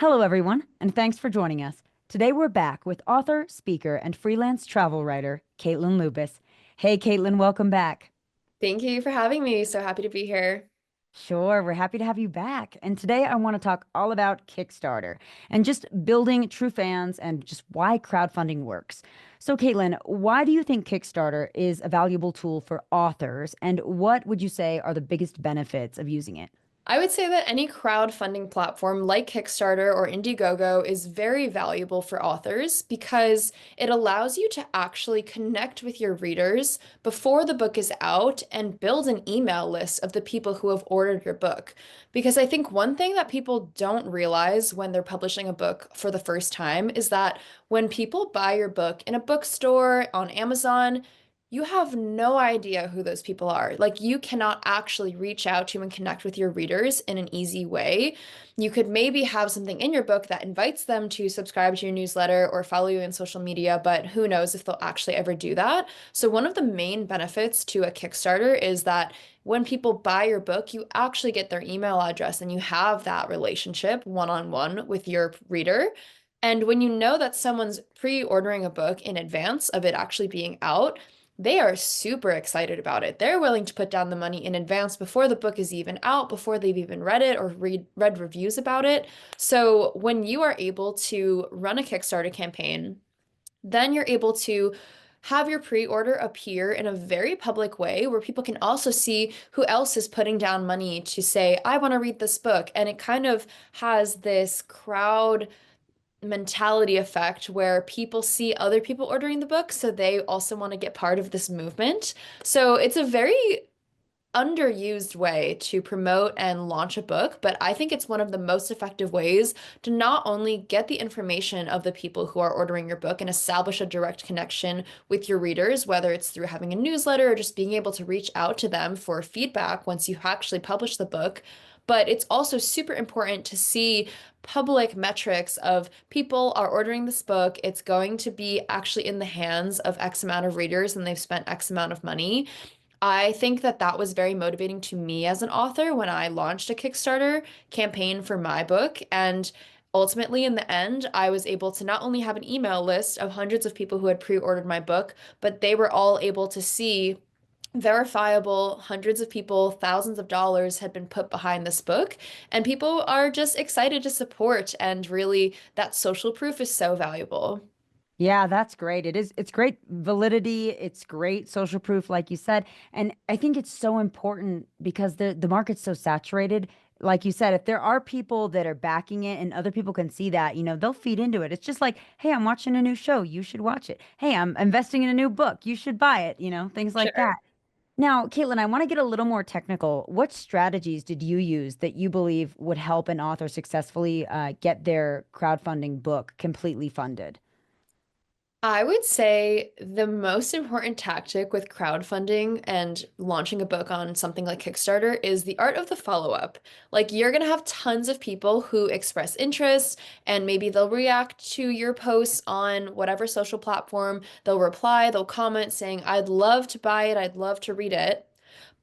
Hello, everyone, and thanks for joining us. Today we're back with author, speaker, and freelance travel writer, Caitlyn Lubas. Hey, Caitlyn, welcome back. Thank you for having me. So happy to be here. Sure, we're happy to have you back. And today I want to talk all about Kickstarter and just building true fans and just why crowdfunding works. So, Caitlin, why do you think Kickstarter is a valuable tool for authors, and what would you say are the biggest benefits of using it? I would say that any crowdfunding platform like Kickstarter or Indiegogo is very valuable for authors because it allows you to actually connect with your readers before the book is out and build an email list of the people who have ordered your book. Because I think one thing that people don't realize when they're publishing a book for the first time is that when people buy your book in a bookstore, on Amazon, you have no idea who those people are. Like, you cannot actually reach out to and connect with your readers in an easy way. You could maybe have something in your book that invites them to subscribe to your newsletter or follow you in social media, but who knows if they'll actually ever do that. So, one of the main benefits to a Kickstarter is that when people buy your book, you actually get their email address and you have that relationship one-on-one with your reader. And when you know that someone's pre-ordering a book in advance of it actually being out, they are super excited about it. They're willing to put down the money in advance before the book is even out, before they've even read it or read reviews about it. So when you are able to run a Kickstarter campaign, then you're able to have your pre-order appear in a very public way where people can also see who else is putting down money to say, I want to read this book. And it kind of has this crowd mentality effect where people see other people ordering the book, so they also want to get part of this movement. So it's a very underused way to promote and launch a book, but I think it's one of the most effective ways to not only get the information of the people who are ordering your book and establish a direct connection with your readers, whether it's through having a newsletter or just being able to reach out to them for feedback once you actually publish the book. But it's also super important to see public metrics of people are ordering this book. It's going to be actually in the hands of X amount of readers and they've spent X amount of money. I think that that was very motivating to me as an author when I launched a Kickstarter campaign for my book. And ultimately, in the end, I was able to not only have an email list of hundreds of people who had pre-ordered my book, but they were all able to see verifiable hundreds of people, thousands of dollars had been put behind this book. And people are just excited to support. And really, that social proof is so valuable. Yeah, that's great. It's great validity. It's great social proof, like you said. And I think it's so important because the market's so saturated. Like you said, if there are people that are backing it and other people can see that, they'll feed into it. It's just like, hey, I'm watching a new show. You should watch it. Hey, I'm investing in a new book. You should buy it, things like Sure. that. Now, Caitlin, I want to get a little more technical. What strategies did you use that you believe would help an author successfully get their crowdfunding book completely funded? I would say the most important tactic with crowdfunding and launching a book on something like Kickstarter is the art of the follow-up. Like, you're going to have tons of people who express interest and maybe they'll react to your posts on whatever social platform. They'll reply, they'll comment saying, I'd love to buy it, I'd love to read it.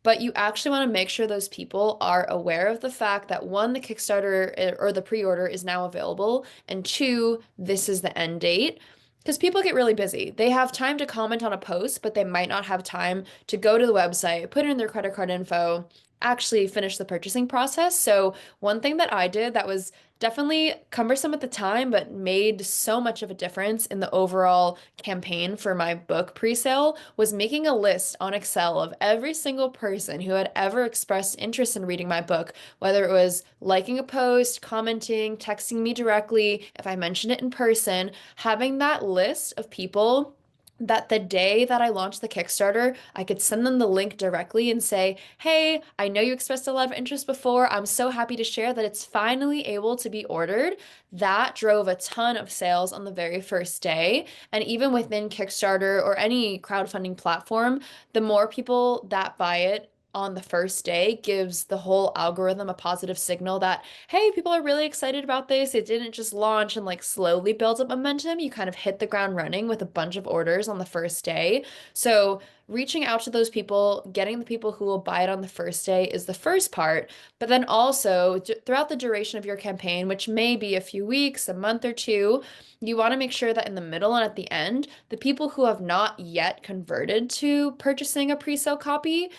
But you actually want to make sure those people are aware of the fact that one, the Kickstarter or the pre-order is now available, and two, this is the end date. Because people get really busy. They have time to comment on a post, but they might not have time to go to the website, put in their credit card info, actually finish the purchasing process. So, one thing that I did that was definitely cumbersome at the time, but made so much of a difference in the overall campaign for my book pre-sale was making a list on Excel of every single person who had ever expressed interest in reading my book, whether it was liking a post, commenting, texting me directly, if I mentioned it in person, having that list of people that the day that I launched the Kickstarter, I could send them the link directly and say, hey, I know you expressed a lot of interest before. I'm so happy to share that it's finally able to be ordered. That drove a ton of sales on the very first day. And even within Kickstarter or any crowdfunding platform, the more people that buy it, on the first day gives the whole algorithm a positive signal that, hey, people are really excited about this. It didn't just launch and like slowly build up momentum. You kind of hit the ground running with a bunch of orders on the first day. So reaching out to those people, getting the people who will buy it on the first day is the first part. But then also throughout the duration of your campaign, which may be a few weeks, a month or two, you want to make sure that in the middle and at the end, the people who have not yet converted to purchasing a pre-sale copy,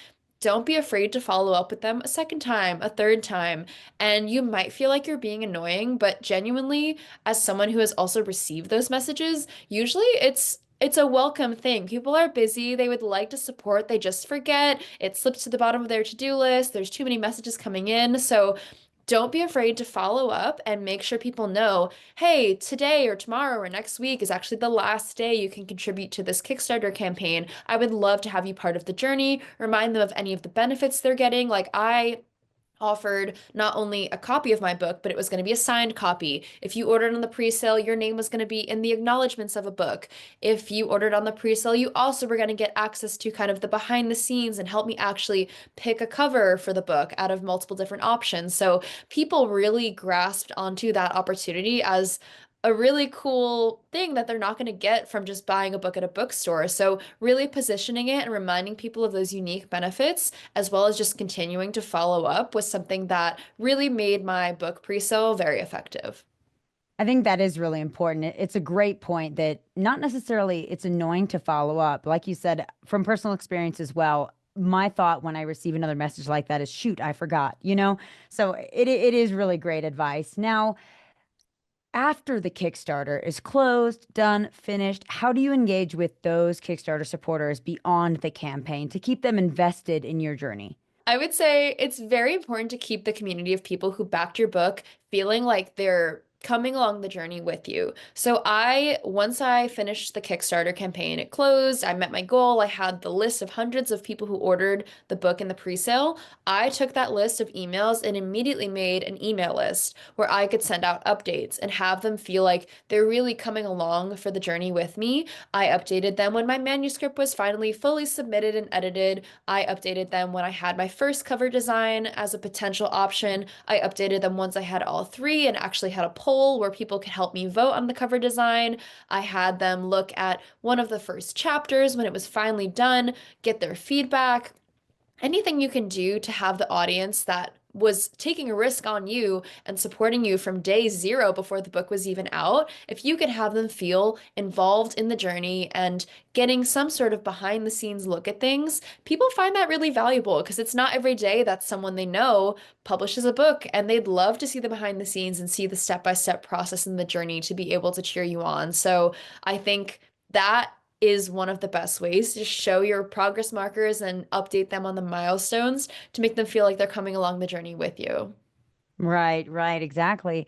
don't be afraid to follow up with them a second time, a third time. And you might feel like you're being annoying, but genuinely, as someone who has also received those messages, usually it's a welcome thing. People are busy, they would like to support, they just forget. It slips to the bottom of their to-do list. There's too many messages coming in. So don't be afraid to follow up and make sure people know, hey, today or tomorrow or next week is actually the last day you can contribute to this Kickstarter campaign. I would love to have you part of the journey. Remind them of any of the benefits they're getting. Like I offered not only a copy of my book, but it was going to be a signed copy. If you ordered on the pre-sale, your name was going to be in the acknowledgments of a book. If you ordered on the pre-sale, you also were going to get access to kind of the behind the scenes and help me actually pick a cover for the book out of multiple different options. So people really grasped onto that opportunity as a really cool thing that they're not going to get from just buying a book at a bookstore. So, really positioning it and reminding people of those unique benefits, as well as just continuing to follow up was something that really made my book pre-sale very effective. I think that is really important. It's a great point that not necessarily it's annoying to follow up. Like you said, from personal experience as well, my thought when I receive another message like that is, shoot, I forgot, you know? So it is really great advice. Now, after the Kickstarter is closed, done, finished, how do you engage with those Kickstarter supporters beyond the campaign to keep them invested in your journey? I would say it's very important to keep the community of people who backed your book feeling like they're coming along the journey with you. So once I finished the Kickstarter campaign, it closed, I met my goal, I had the list of hundreds of people who ordered the book in the pre-sale. I took that list of emails and immediately made an email list where I could send out updates and have them feel like they're really coming along for the journey with me. I updated them when my manuscript was finally fully submitted and edited. I updated them when I had my first cover design as a potential option. I updated them once I had all three and actually had a poll where people could help me vote on the cover design. I had them look at one of the first chapters when it was finally done, get their feedback, anything you can do to have the audience that was taking a risk on you and supporting you from day zero before the book was even out, if you could have them feel involved in the journey and getting some sort of behind the scenes look at things, people find that really valuable because it's not every day that someone they know publishes a book and they'd love to see the behind the scenes and see the step-by-step process in the journey to be able to cheer you on. So I think that is one of the best ways to show your progress markers and update them on the milestones to make them feel like they're coming along the journey with you. Right, right, exactly.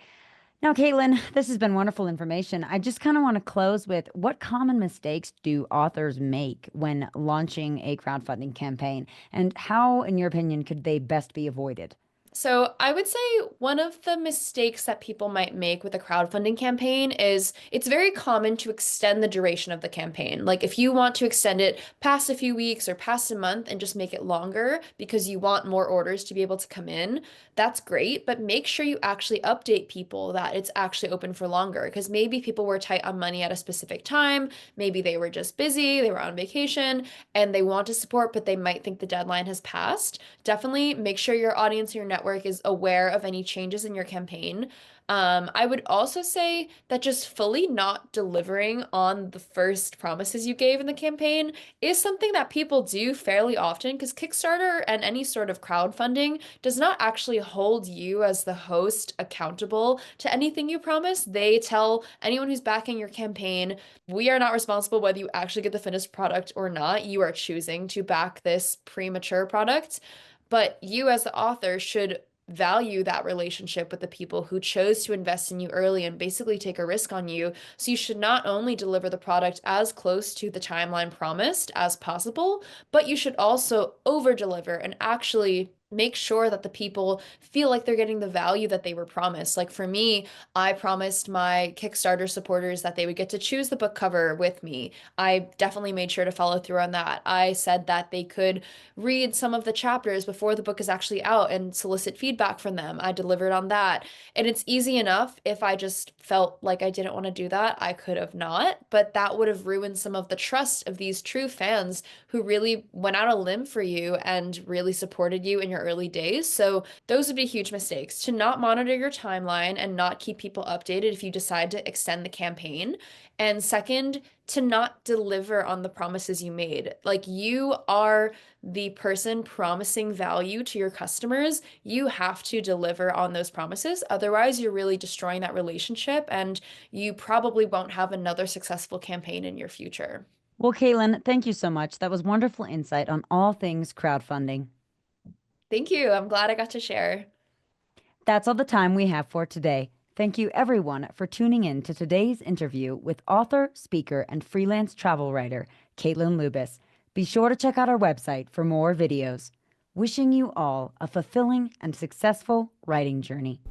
Now, Caitlin, this has been wonderful information. I just kind of want to close with what common mistakes do authors make when launching a crowdfunding campaign, and how, in your opinion, could they best be avoided? So, I would say one of the mistakes that people might make with a crowdfunding campaign is it's very common to extend the duration of the campaign. Like, if you want to extend it past a few weeks or past a month and just make it longer because you want more orders to be able to come in, that's great. But make sure you actually update people that it's actually open for longer because maybe people were tight on money at a specific time. Maybe they were just busy, they were on vacation, and they want to support, but they might think the deadline has passed. Definitely make sure your audience, your network is aware of any changes in your campaign. I would also say that just fully not delivering on the first promises you gave in the campaign is something that people do fairly often because Kickstarter and any sort of crowdfunding does not actually hold you as the host accountable to anything you promise. They tell anyone who's backing your campaign, we are not responsible whether you actually get the finished product or not. You are choosing to back this premature product. But you, as the author, should value that relationship with the people who chose to invest in you early and basically take a risk on you. So you should not only deliver the product as close to the timeline promised as possible, but you should also over deliver and actually make sure that the people feel like they're getting the value that they were promised. Like for me, I promised my Kickstarter supporters that they would get to choose the book cover with me. I definitely made sure to follow through on that. I said that they could read some of the chapters before the book is actually out and solicit feedback from them. I delivered on that. And it's easy enough. If I just felt like I didn't want to do that, I could have not, but that would have ruined some of the trust of these true fans who really went out a limb for you and really supported you in your early days. So those would be huge mistakes, to not monitor your timeline and not keep people updated if you decide to extend the campaign. And second, to not deliver on the promises you made. Like, you are the person promising value to your customers. You have to deliver on those promises. Otherwise, you're really destroying that relationship, and you probably won't have another successful campaign in your future. Well, Caitlin, thank you so much. That was wonderful insight on all things crowdfunding. Thank you. I'm glad I got to share. That's all the time we have for today. Thank you, everyone, for tuning in to today's interview with author, speaker, and freelance travel writer, Caitlyn Lubas. Be sure to check out our website for more videos. Wishing you all a fulfilling and successful writing journey.